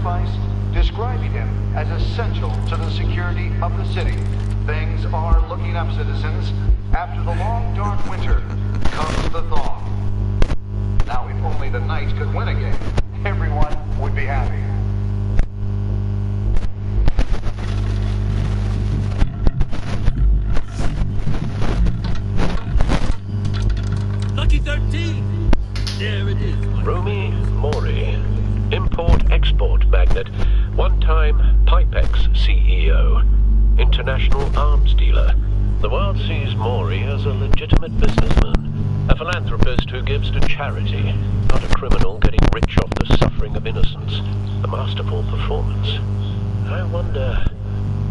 sacrifice, describing him as essential to the security of the city. Things are looking up, citizens. After the long, dark winter comes the thaw. Now, if only the Knights could win again, everyone would be happy. Lucky 13! There it is. Rumi Mori, import-export magnate, one-time Pipex CEO, international arms dealer. The world sees Mori as a legitimate businessman, a philanthropist who gives to charity, not a criminal getting rich off the suffering of innocence. A masterful performance. I wonder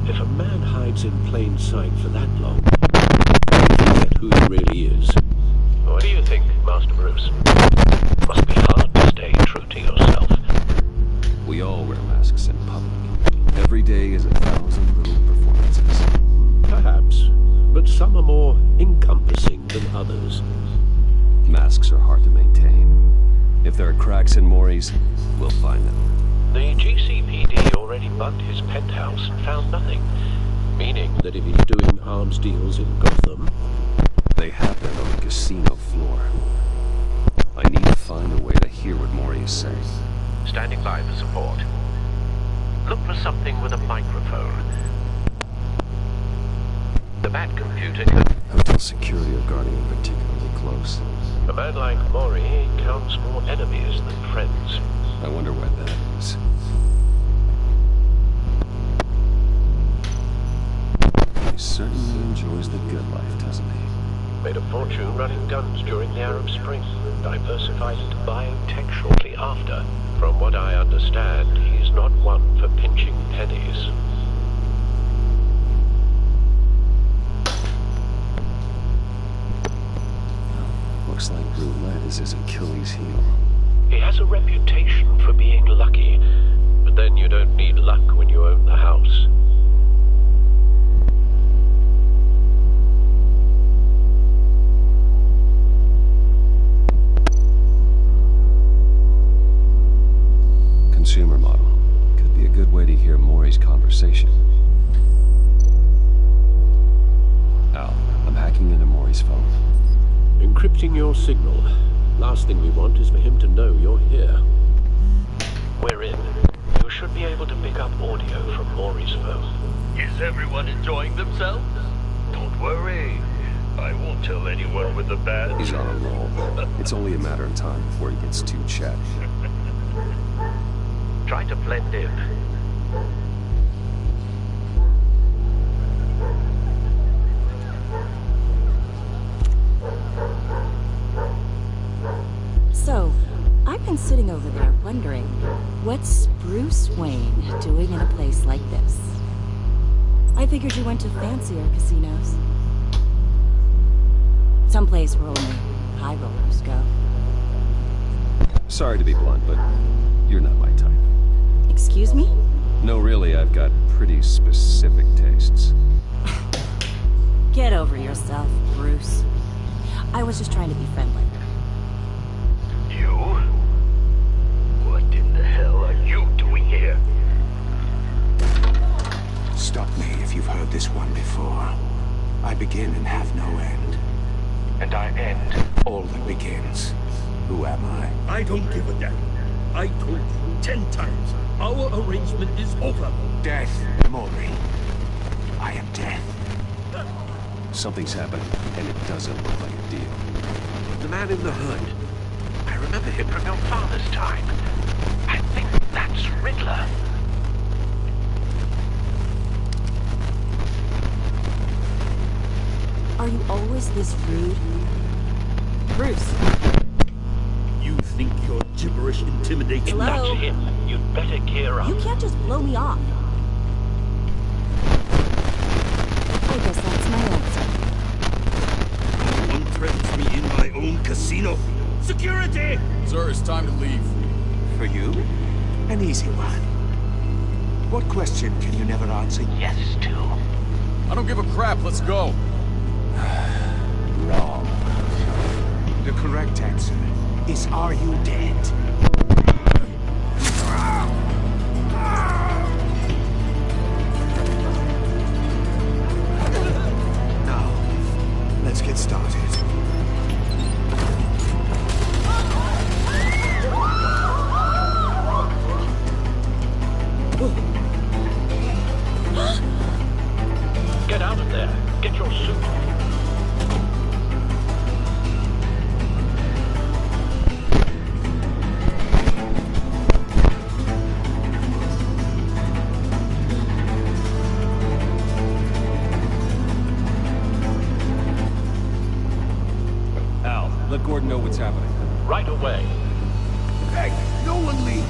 if a man hides in plain sight for that long, forget who he really is. What do you think, Master Bruce? Must be hard to stay true to yourself. We all wear masks in public. Every day is 1,000 little performances. Perhaps, but some are more encompassing than others. Masks are hard to maintain. If there are cracks in Mori's, we'll find them. The GCPD already bugged his penthouse and found nothing, meaning that if he's doing arms deals in Gotham, they have that on the casino floor. I need to find a way to hear what Mori is saying. Standing by for support. Look for something with a microphone. The Bat computer could... Hotel security are guarding him particularly close. A man like Mori counts more enemies than friends. I wonder why that is. He certainly enjoys the good life, doesn't he? Made a fortune running guns during the Arab Spring. Diversified into buying tech shortly after. From what I understand, he's not one for pinching pennies. Looks like roulette is his Achilles heel. He has a reputation for being lucky, but then you don't need luck when you own the house. Consumer model. Could be a good way to hear Mori's conversation. Al, I'm hacking into Mori's phone. Encrypting your signal. Last thing we want is for him to know you're here. We're in. You should be able to pick up audio from Mori's phone. Is everyone enjoying themselves? Don't worry. I won't tell anyone with the badge. He's on a roll. It's only a matter of time before he gets too chatty. Try to blend in. So, I've been sitting over there wondering, what's Bruce Wayne doing in a place like this? I figured you went to fancier casinos. Someplace where only high rollers go. Sorry to be blunt, but you're not my type. Excuse me? No, really, I've got pretty specific tastes. Get over yourself, Bruce. I was just trying to be friendly. You? What in the hell are you doing here? Stop me if you've heard this one before. I begin and have no end. And I end all that begins. Who am I? I don't give a damn. I told you 10 times. Our arrangement is over. Death, Mori. I am death. Something's happened, and it doesn't look like a deal. The man in the hood. I remember him from your father's time. I think that's Riddler. Are you always this rude? Bruce. You think your gibberish intimidates me? Hello? That's him. You'd better gear up. You can't just blow me off. I guess that's my answer. One threatens me in my own casino. Security! Sir, it's time to leave. For you? An easy one. What question can you never answer yes to? I don't give a crap, let's go. Wrong. The correct answer is, are you dead? Let Gordon know what's happening. Right away. Hey, no one leaves!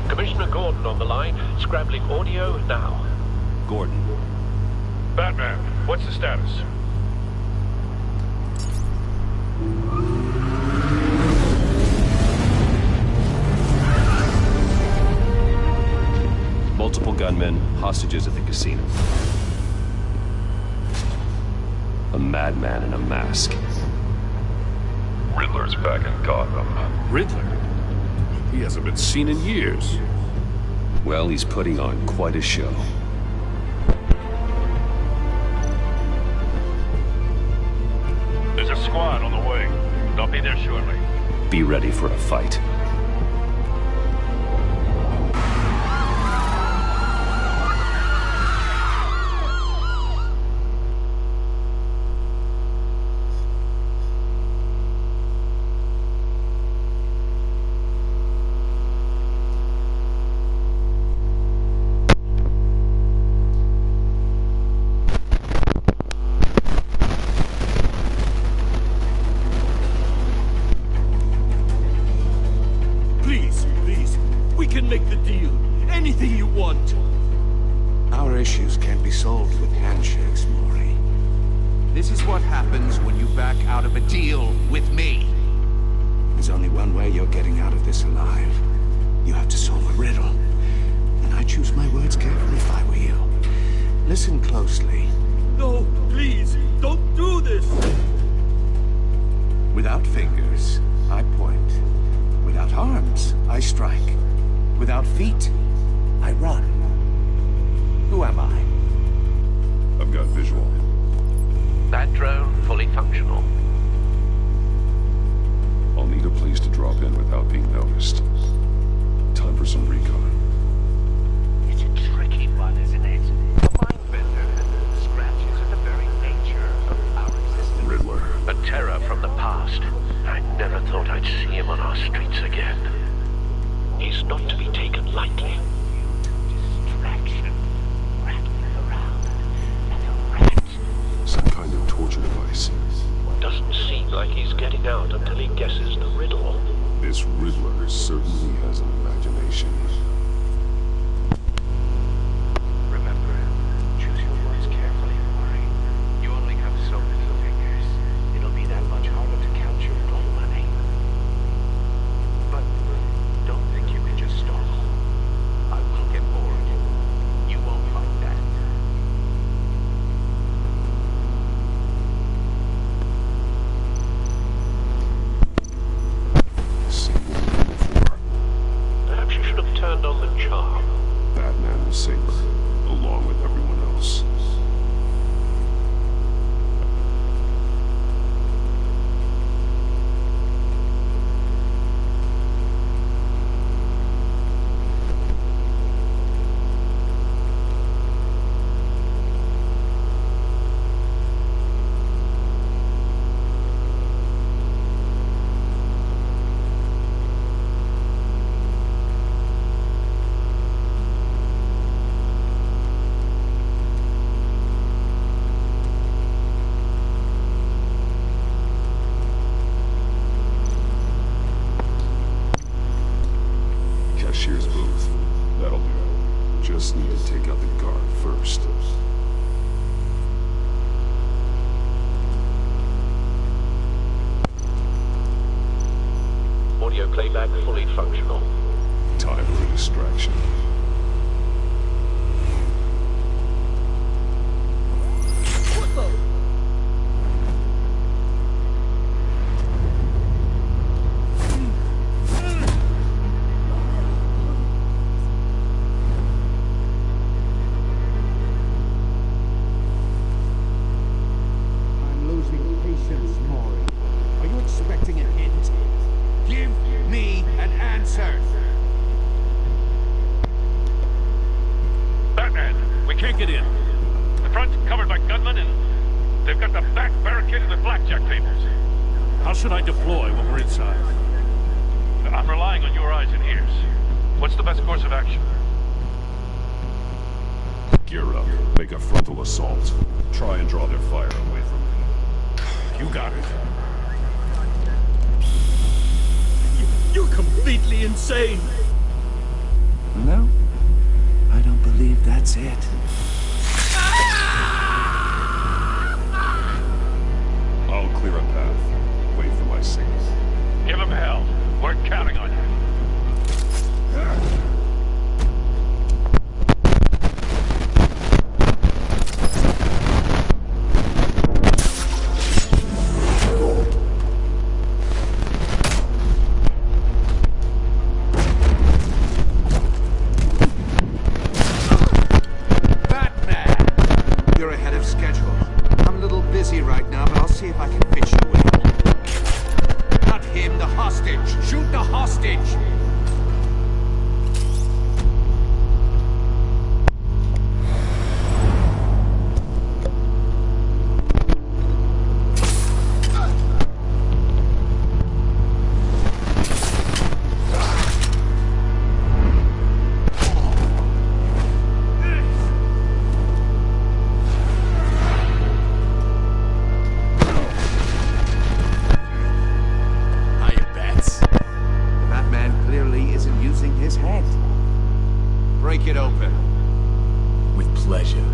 Commissioner Gordon on the line, scrambling audio now. Gordon. Batman, what's the status? Multiple gunmen, hostages at the casino. A madman in a mask. Riddler's back in Gotham. Riddler? He hasn't been seen in years. Well, he's putting on quite a show. There's a squad on the way. They'll be there shortly. Be ready for a fight. Please, we can make the deal. Anything you want. Our issues can't be solved with handshakes, Maury. This is what happens when you back out of a deal with me. There's only one way you're getting out of this alive. You have to solve a riddle. And I choose my words carefully if I were you. Listen closely. No, please, don't do this. Without fingers, I point. Without arms, I strike. Without feet, I run. Who am I? I've got visual. That drone fully functional. I'll need a place to drop in without being noticed. Time for some recon. It's a tricky one, isn't it? A mind bender scratches at the very nature of our existence. Riddler. A terror from the past. I never thought I'd see him on our streets again. He's not to be taken lightly. Distraction. Rattling around. Like a rat. Some kind of torture device. Doesn't seem like he's getting out until he guesses the riddle. This Riddler certainly has an imagination. Remember, choose your words carefully, Maury. You only have so many fingers. It'll be that much harder to count your blood money. But don't think you can just stall. I will get bored. You won't like that. Seen one before. Perhaps you should have turned on the charm. Batman and Saber, along with everyone else. Cashier's booth. That'll do. Just need to take out the guard first. Audio playback fully functional. Time for a distraction. I'm losing patience, Maury. Are you expecting a hint? get in? The front's covered by gunmen, and they've got the back barricaded with blackjack tables. How should I deploy when we're inside? I'm relying on your eyes and ears. What's the best course of action? Gear up. Make a frontal assault. Try and draw their fire away from me. You got it. You're completely insane! No, I don't believe that's it. I'll clear a path. Wait for my signal. Give them hell. We're counting on you. You're ahead of schedule. I'm a little busy right now, but I'll see if I can fit you in. Not him, the hostage! Shoot the hostage! Break it open. With pleasure.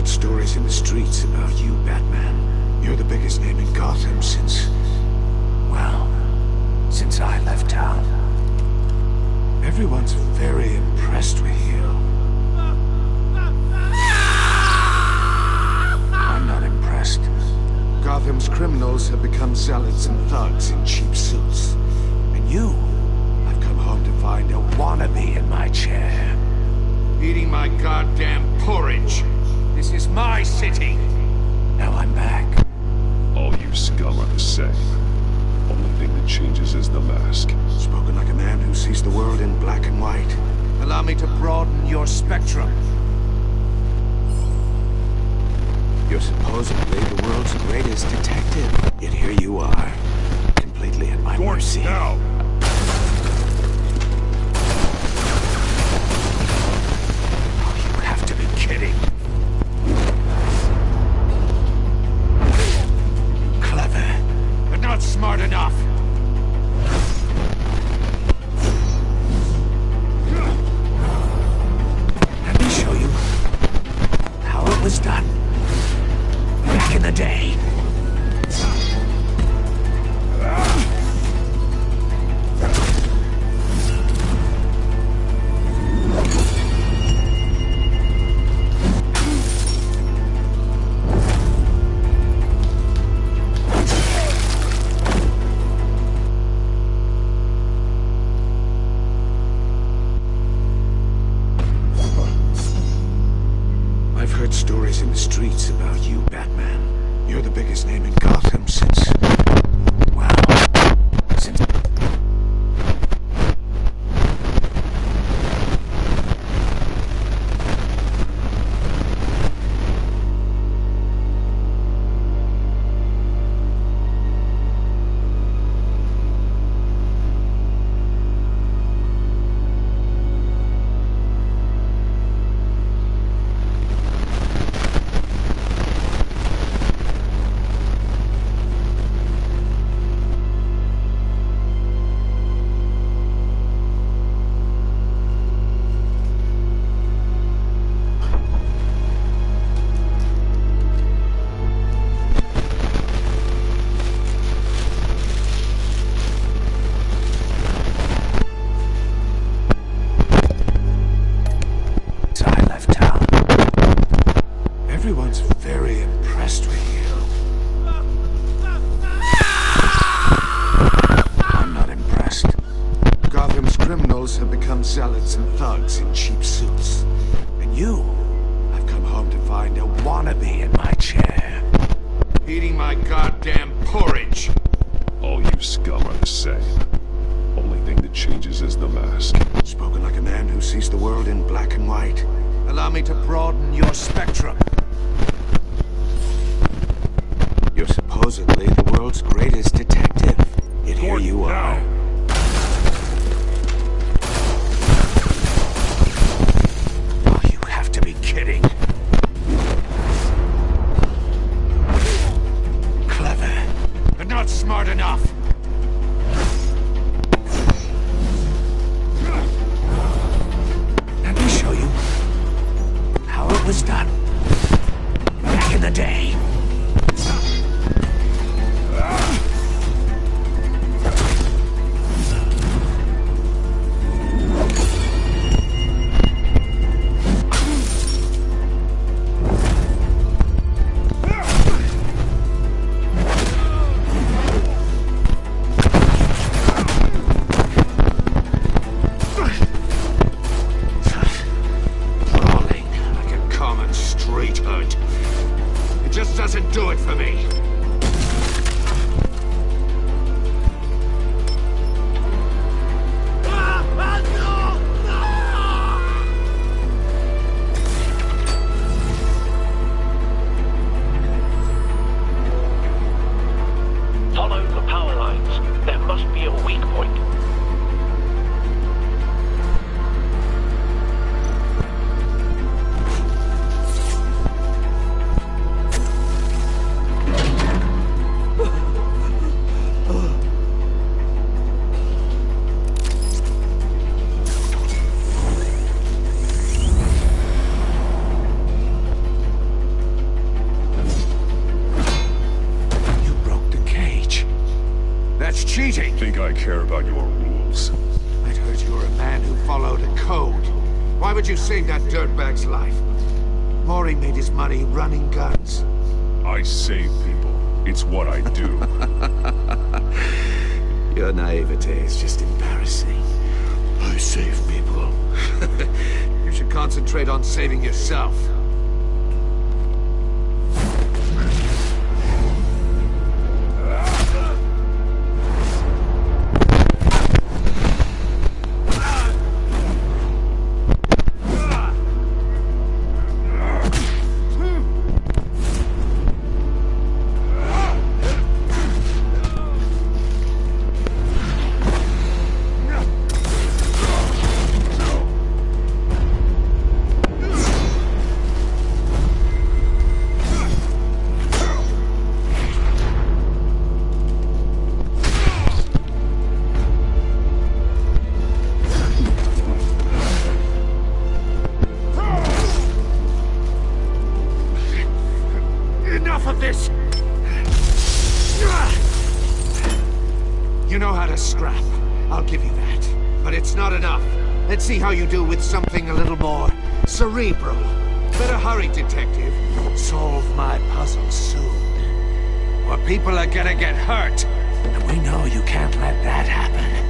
Stories in the streets about you, Batman. You're the biggest name in Gotham since... well, since I left town. Everyone's very impressed with you. I'm not impressed. Gotham's criminals have become zealots and thugs in cheap suits. And you, I've come home to find a wannabe in my chair. Eating my goddamn porridge. This is my city! Now I'm back. All you scum are the same. Only thing that changes is the mask. Spoken like a man who sees the world in black and white. Allow me to broaden your spectrum. You're supposedly the world's greatest detective. Yet here you are, completely at my mercy. Now! You have to be kidding. Not smart enough. Let me show you how it was done back in the day. I've heard stories in the streets about you, Batman. You're the biggest name in Gotham since... well, since... cheap suits. And you, I've come home to find a wannabe in my chair. Eating my goddamn porridge. All you scum are the same. Only thing that changes is the mask. Spoken like a man who sees the world in black and white. Allow me to broaden your spectrum. You're supposedly the world's greatest detective. Yet here you are. Oh, you have to be kidding. Clever, but not smart enough. Let me show you how it was done back in the day. Doesn't do it for me. Follow the power lines. There must be a weak point. Cheating. Think I care about your rules? I'd heard you were a man who followed a code. Why would you save that dirtbag's life? Maury made his money running guns. I save people. It's what I do. Your naivete is just embarrassing. I save people. You should concentrate on saving yourself. Enough of this! You know how to scrap. I'll give you that. But it's not enough. Let's see how you do with something a little more cerebral. Better hurry, detective. Solve my puzzle soon. Or people are gonna get hurt. And we know you can't let that happen.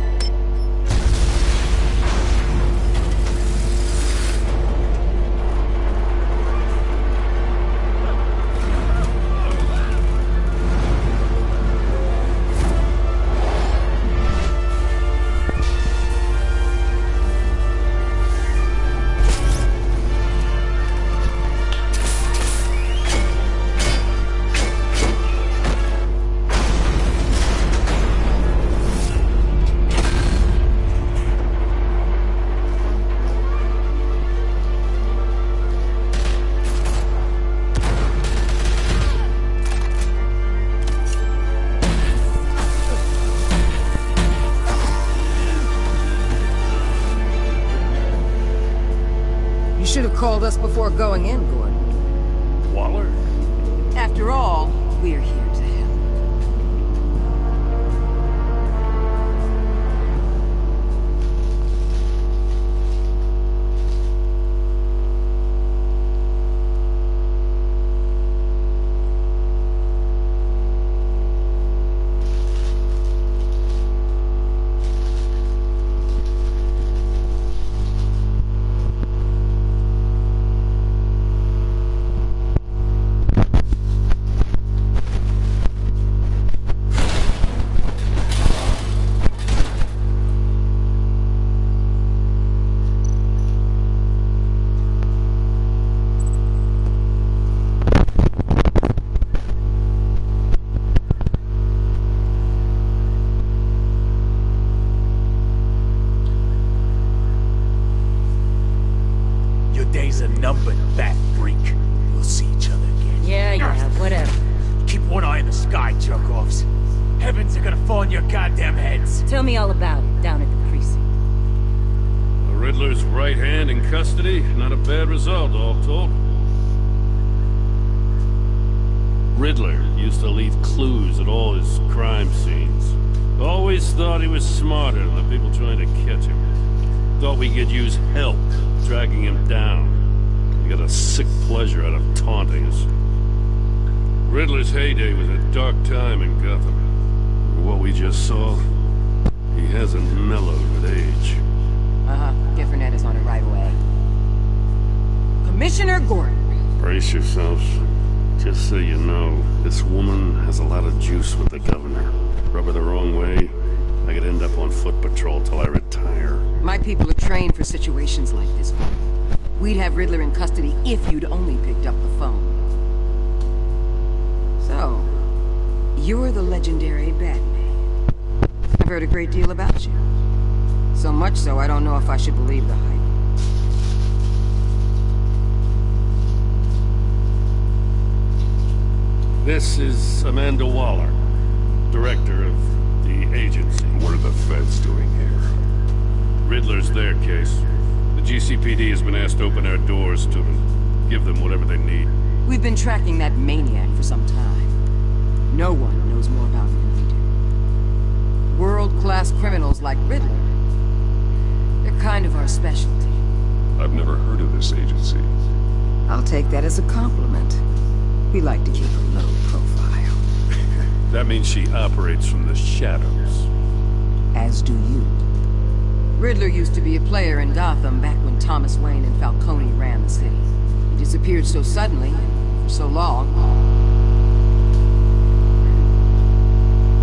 You should have called us before going in, Gordon. Waller? After all, we're here to help. days are numbered, bat freak. We'll see each other again. Yeah, whatever. Keep one eye in the sky, jerk-offs. Heavens are gonna fall on your goddamn heads. Tell me all about it down at the precinct. The Riddler's right hand in custody? Not a bad result, all told. Riddler used to leave clues at all his crime scenes. Always thought he was smarter than the people trying to catch him. Thought we could use help dragging him down. He got a sick pleasure out of taunting us. Riddler's heyday was a dark time in Gotham. What we just saw, he hasn't mellowed with age. Get Fernandez on it right away. Commissioner Gordon. Brace yourselves. Just so you know, this woman has a lot of juice with the governor. Rub her the wrong way, I could end up on foot patrol till I retire. My people are trained for situations like this one. We'd have Riddler in custody if you'd only picked up the phone. So, you're the legendary Batman. I've heard a great deal about you. So much so, I don't know if I should believe the hype. This is Amanda Waller, director of the agency. What are the feds doing here? Riddler's their case. The GCPD has been asked to open our doors to them, give them whatever they need. We've been tracking that maniac for some time. No one knows more about him than we do. World-class criminals like Riddler. They're kind of our specialty. I've never heard of this agency. I'll take that as a compliment. We like to keep a low profile. That means she operates from the shadows. As do you. Riddler used to be a player in Gotham back when Thomas Wayne and Falcone ran the city. He disappeared so suddenly and for so long,